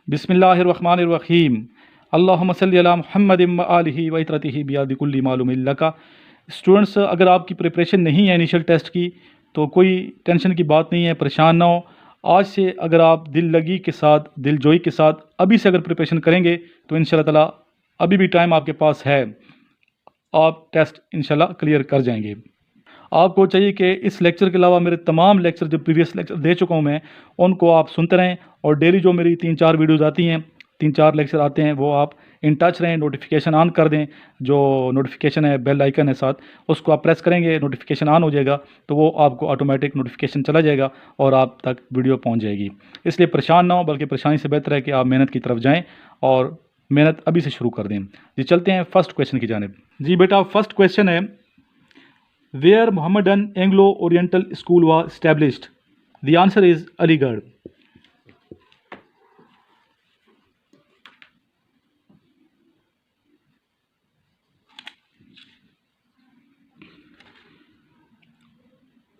बिस्मिल्लाहिर्रहमानिर्रहीम। अल्लाहुम्मा सल्लि अला मुहम्मदिन व आलिहि व इत्रतिहि बियादि कुल्ली मालूमिन लका। स्टूडेंट्स, अगर आपकी प्रिपरेशन नहीं है इनिशियल टेस्ट की तो कोई टेंशन की बात नहीं है, परेशान ना हो। आज से अगर आप दिल लगी के साथ, दिलजोई के साथ अभी से अगर प्रिपरेशन करेंगे तो इंशाल्लाह ताला अभी भी टाइम आपके पास है, आप टेस्ट इंशाल्लाह क्लियर कर जाएंगे। आपको चाहिए कि इस लेक्चर के अलावा मेरे तमाम लेक्चर जो प्रीवियस लेक्चर दे चुका हूँ मैं, उनको आप सुनते रहें और डेली जो मेरी 3-4 वीडियोज़ आती हैं, 3-4 लेक्चर आते हैं, वो आप इन टच रहें, नोटिफिकेशन ऑन कर दें। जो नोटिफिकेशन है, बेल आइकन है साथ, उसको आप प्रेस करेंगे, नोटिफिकेशन ऑन हो जाएगा तो वो आपको ऑटोमेटिक नोटिफिकेशन चला जाएगा और आप तक वीडियो पहुँच जाएगी। इसलिए परेशान ना हो, बल्कि परेशानी से बेहतर है कि आप मेहनत की तरफ जाएँ और मेहनत अभी से शुरू कर दें। जी चलते हैं फर्स्ट क्वेश्चन की जानिब। जी बेटा, फर्स्ट क्वेश्चन है, where Mohammedan Anglo-Oriental School was established? The answer is Aligarh.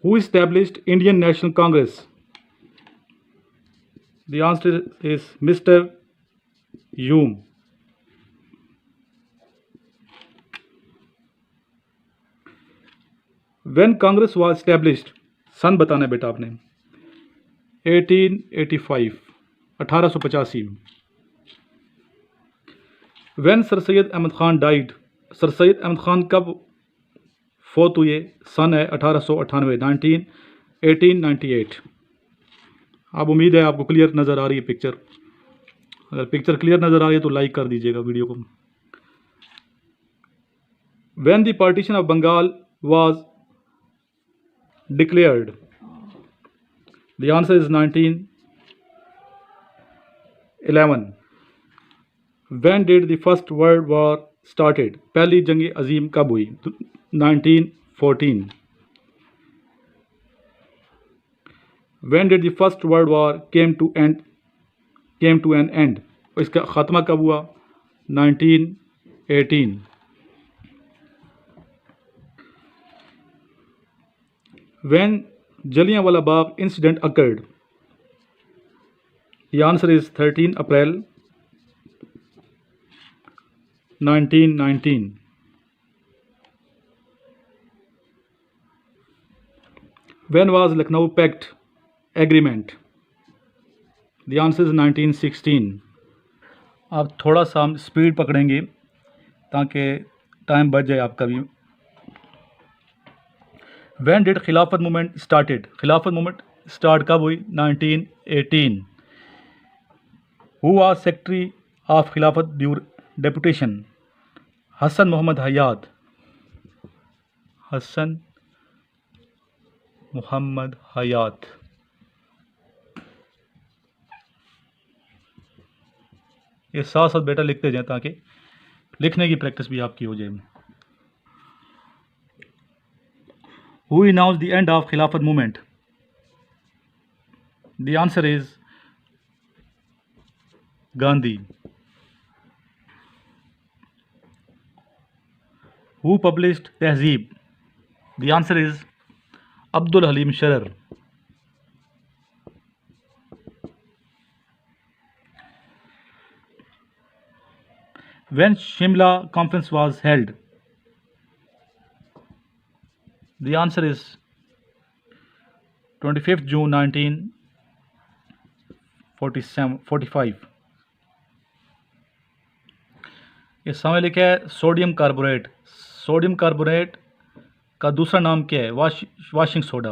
Who established Indian National Congress? The answer is Mr. Hume. When Congress was established? सन बताना बेटा आपने। 1885, 1885। When Sir Syed Ahmad Khan died? Sir Syed Ahmad Khan कब फोत हुए? सन है 1898, 1898। अब उम्मीद है आपको क्लियर नज़र आ रही है पिक्चर। अगर पिक्चर क्लियर नज़र आ रही है तो लाइक कर दीजिएगा वीडियो को। When the partition of Bengal was declared? The answer is 1911. When did the First World War started? पहली जंग अजीम कब हुई? 1914. When did the First World War came to an end? इसका ख़त्मा कब हुआ? 1918. When Jallianwala Bagh incident occurred? The answer is 13 April 1919. When was Lucknow Pact Agreement? The answer is 1916. आप थोड़ा सा हम स्पीड पकड़ेंगे ताकि टाइम बच जाए आपका भी। When did खिलाफत मूवमेंट स्टार्टेड? खिलाफत मूवमेंट स्टार्ट कब हुई? 1918. Who was secretary of खिलाफत डेपुटेशन? हसन मोहम्मद हयात। हसन मोहम्मद हयात। ये साथ साथ बेटा लिखते जाएं ताकि लिखने की प्रैक्टिस भी आपकी हो जाए। Who announced the end of खिलाफत movement? The answer is Gandhi. Who published Tehzeeb? The answer is Abdul Halim Sharar. When Shimla conference was held? The answer is 25th June 1945. ये समय लिखा है सोडियम कार्बोनेट। सोडियम कार्बोनेट का दूसरा नाम क्या है? Washing soda.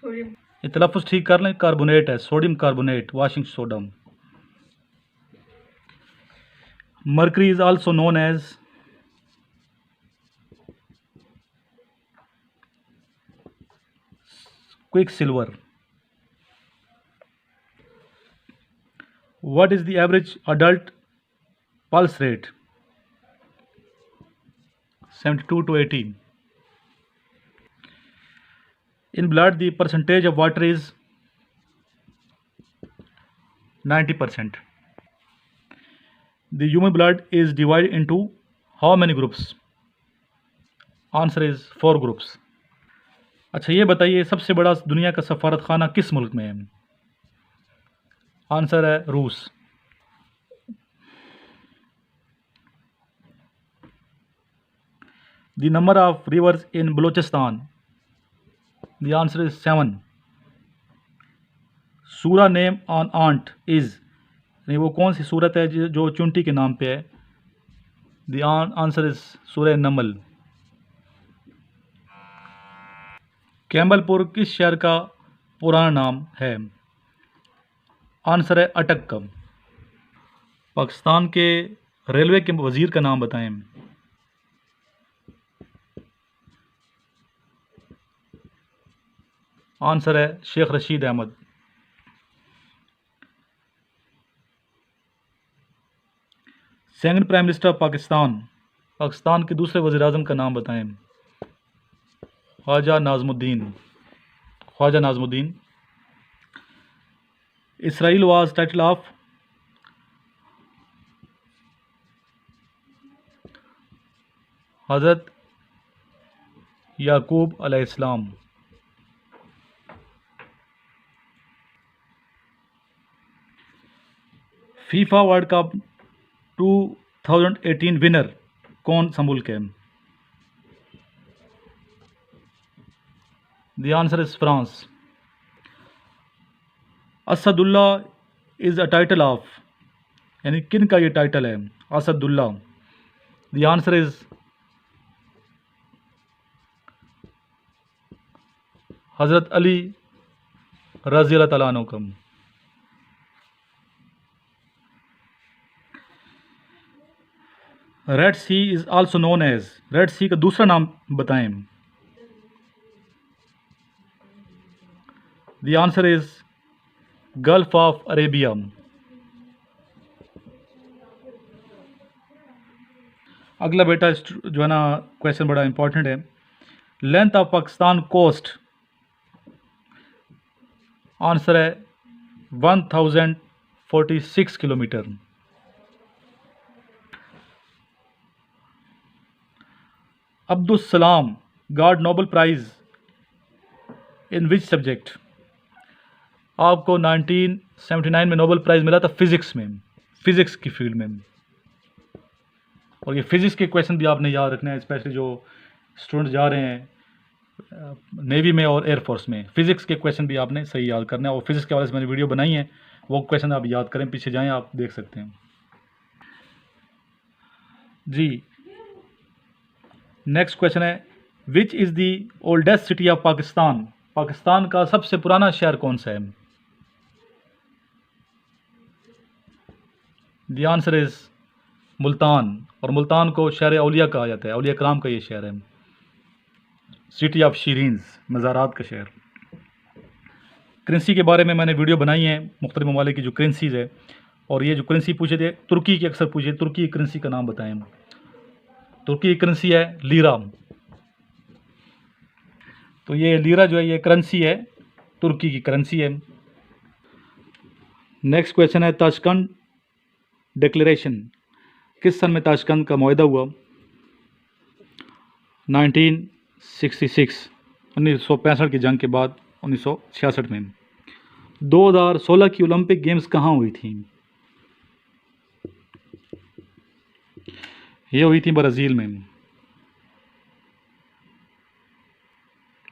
ये तलफ़ुज़ ठीक कर लें, कार्बोनेट है, sodium carbonate, washing soda. Mercury is also known as? Quicksilver. What is the average adult pulse rate? 72 to 80. In blood, the percentage of water is 90%. The human blood is divided into how many groups? Answer is 4 groups. अच्छा ये बताइए, सबसे बड़ा दुनिया का सफारतखाना किस मुल्क में है? आंसर है रूस। The number of reverse in Balochistan, the answer is 7। सूरा नेम ऑन आंट इज, वो कौन सी सूरत है जो चुंटी के नाम पे है? द आंसर इज सूरह नमल। कैम्बलपुर किस शहर का पुराना नाम है? आंसर है अटक्कम। पाकिस्तान के रेलवे के वजीर का नाम बताएं। आंसर है Sheikh Rashid Ahmed. Second prime minister of Pakistan, Pakistan के दूसरे वज़ीर आज़म का नाम बताएं। Khwaja Nazimuddin. Israel was title of, हज़रत याकूब अलैहिस्सलाम। फीफा वर्ल्ड कप 2018 विनर कौन सा मुल्क है? The answer is France. Asadullah is a title of, यानी किन का ये टाइटल है असदुल्ला? द आंसर इज हज़रत अली रज़ी अल्लाह तआला अन्हु का। Red Sea is also known as, Red Sea का दूसरा नाम बताएं। The answer is Gulf of Arabia. अगला बेटा जो है ना क्वेश्चन बड़ा इंपॉर्टेंट है। Length of Pakistan coast, answer है 1046 kilometre. Abdul Salam got Nobel prize in which subject? आपको 1979 में नोबेल प्राइज़ मिला था फिज़िक्स में, फिज़िक्स की फील्ड में। और ये फिज़िक्स के क्वेश्चन भी आपने याद रखना है, स्पेशली जो स्टूडेंट्स जा रहे हैं नेवी में और एयरफोर्स में। फ़िज़िक्स के क्वेश्चन भी आपने सही याद करना है। और फिज़िक्स के हवाले से मैंने वीडियो बनाई है, वो क्वेश्चन आप याद करें, पीछे जाएँ आप देख सकते हैं जी। नेक्स्ट क्वेश्चन है, which is the oldest city of Pakistan? Pakistan का सबसे पुराना शहर कौन सा है? The answer is Multan. और मुल्तान को शहर औलिया कहा जाता है, औलिया कराम का ये शहर है, सिटी ऑफ शीरीन्स, मज़ारात का शहर। करेंसी के बारे में मैंने वीडियो बनाई है, मुख्तलिफ ममालिक की जो करेंसीज़ है। और ये जो करेंसी पूछे थे तुर्की की, अक्सर पूछे तुर्की की करेंसी का नाम बताएं। तुर्की की करेंसी है लीरा। तो ये लीरा जो है ये करेंसी है, तुर्की की करेंसी है। नेक्स्ट क्वेश्चन है, ताशकंद डिक्लेरेशन किस सन में ताशकंद का मुआहदा हुआ? 1966, 1965 की जंग के बाद 1966 में। 2016 की ओलंपिक गेम्स कहाँ हुई थी? ये हुई थी ब्राज़ील में।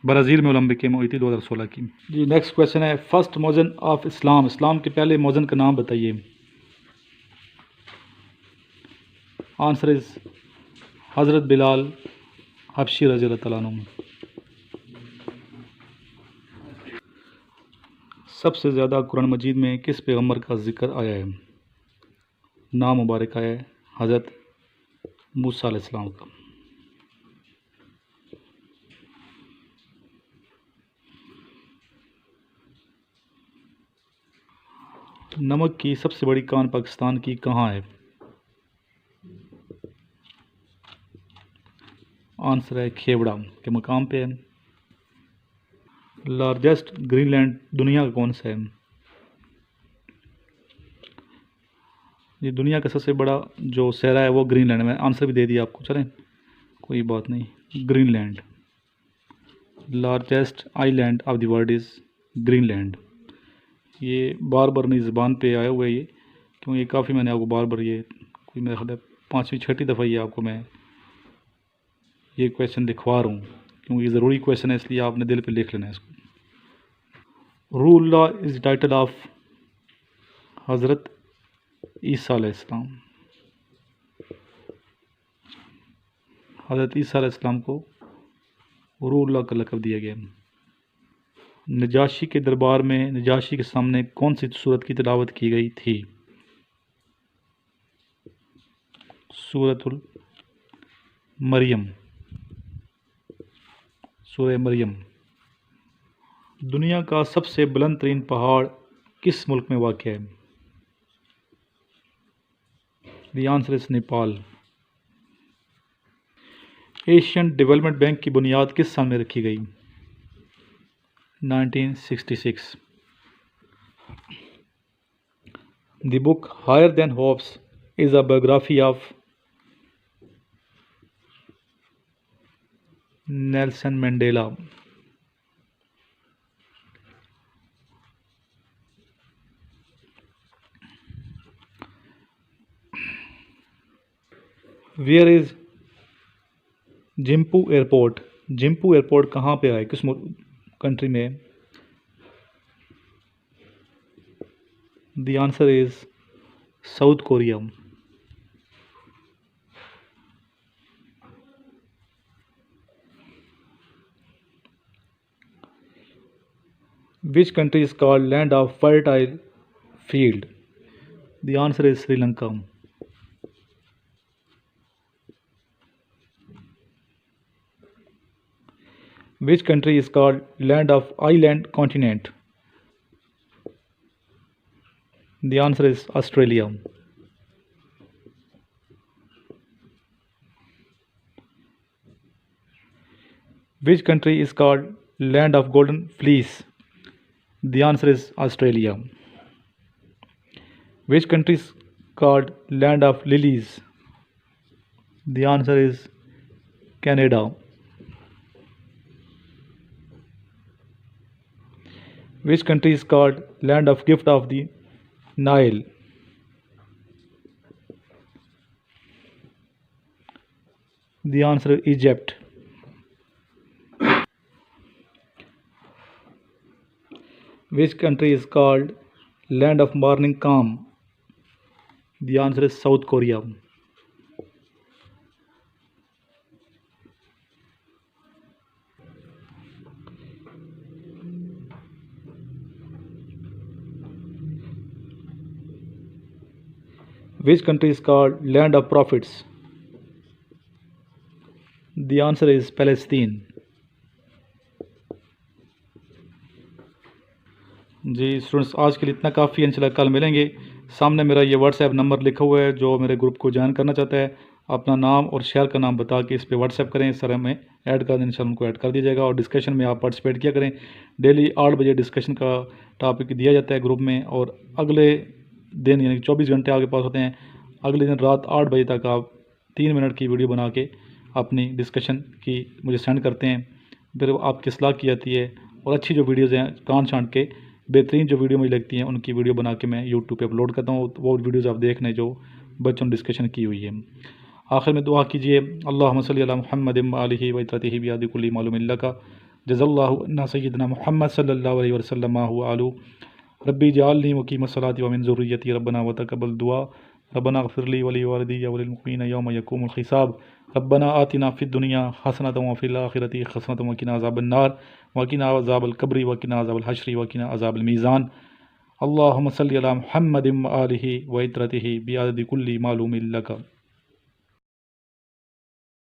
ब्राज़ील में ओलंपिक गेम हुई थी 2016 की जी। नेक्स्ट क्वेश्चन है, फर्स्ट मौज़न ऑफ इस्लाम, इस्लाम के पहले मौज़न का नाम बताइए। आंसर इज़ हज़रत बिलाल हबशी रज़ी अल्लाह तआला अन्हु। सबसे ज़्यादा कुरान मजीद में किस पैगम्बर का जिक्र आया है? नाम मुबारक आया है हज़रत मूसा अलैहिस्सलाम का। नमक की सबसे बड़ी कान पाकिस्तान की कहाँ है? आंसर है खेवड़ा के मकाम पे है। लार्जेस्ट ग्रीनलैंड दुनिया का कौन सा है? ये दुनिया का सबसे बड़ा जो सहरा है वो ग्रीनलैंड में। आंसर भी दे दिया आपको, चलें कोई बात नहीं। Greenland, largest island of the world is Greenland. ये बार बार मेरी ज़बान पे आया हुआ है ये, क्योंकि ये काफ़ी मैंने आपको बार बार ये कोई मेरा ख्याल है 5वीं 6ठी दफ़ा ये आपको मैं ये क्वेश्चन लिखवा रहा हूँ, क्योंकि ये ज़रूरी क्वेश्चन है, इसलिए आपने दिल पे लिख लेना है इसको। रूहुल्लाह इज़ टाइटल ऑफ हज़रत ईसा अलैहिस्सलाम। हज़रत ईसा अलैहिस्सलाम को रूहुल्लाह का लक़ब दिया गया। नजाशी के दरबार में नजाशी के सामने कौन सी सूरत की तिलावत की गई थी? सूरतुल मरियम, सूरह मरियम। दुनिया का सबसे बुलंद तरीन पहाड़ किस मुल्क में वाक़या है? The answer is Nepal. Asian Development Bank की बुनियाद किस साल में रखी गई? 1966। The book Higher Than Hopes is a biography of Nelson Mandela. Where is Gimpo airport? Gimpo airport कहाँ पे है, किस कंट्री में है? The answer is South Korea. Which country is called land of fertile field? The answer is Sri Lanka. Which country is called land of island continent? The answer is Australia. Which country is called land of golden fleece? The answer is Australia. Which country is called land of lilies? The answer is Canada. Which country is called land of gift of the Nile? The answer is Egypt. Which country is called land of morning calm? The answer is South Korea. Which country is called land of prophets? The answer is Palestine. जी students, आज के लिए इतना काफ़ी है, इंशाल्लाह कल मिलेंगे। सामने मेरा ये व्हाट्सएप नंबर लिखा हुआ है, जो मेरे ग्रुप को ज्वाइन करना चाहता है अपना नाम और शहर का नाम बता के इस पर व्हाट्सएप करें, सर हमें ऐड कर दें, इंशाल्लाह उनको ऐड कर दिया जाएगा। और डिस्कशन में आप पार्टिसिपेट किया करें। डेली 8 बजे डिस्कशन का टॉपिक दिया जाता है ग्रुप में, और अगले दिन यानी 24 घंटे आपके पास होते हैं। अगले दिन रात 8 बजे तक आप 3 मिनट की वीडियो बना के अपनी डिस्कशन की मुझे सेंड करते हैं, फिर आपकी सलाह की जाती है। और अच्छी जो वीडियोज़ हैं कान छांट के बेहतरीन जो वीडियो मुझे लगती हैं उनकी वीडियो बना के मैं यूट्यूब पे अपलोड करता हूँ। वो वीडियोज़ आप देख लें जो बच्चों ने डिस्कशन की हुई है। आखिर में दुआ कीजिए, अल्लाहुम्मा सल्ली अला मुहम्मद व आलिहि व इत्रतिहि बियादि कुल्ली मालूम लका जज़ल्लाहु अन्ना सय्यदना मुहम्मद सल्लल्लाहु अलैहि वसल्लम व आलू रब्बी जअलनी मुकीमस सलाति व मिन ज़ुर्रिय्यति रब्बना व तक़ब्बल दुआ रब्बना इग़फ़िर ली व लिवालिदी व लिल-मुमिनीना यौम यक़ूमुल हिसाब रब्बना आतिना फ़िद दुनिया हसनतन व फ़िल आखिरति हसनतन व क़िना अज़ाबन्नार व क़िना अज़ाबल क़ब्रि व क़िना अज़ाबल हश्रि व क़िना अज़ाबल मीज़ान। अल्लाहुम्मा सल्लि अला मुहम्मद व आलिहि व इत्रतिहि बिअददि कुल्ली मालूमिन लका।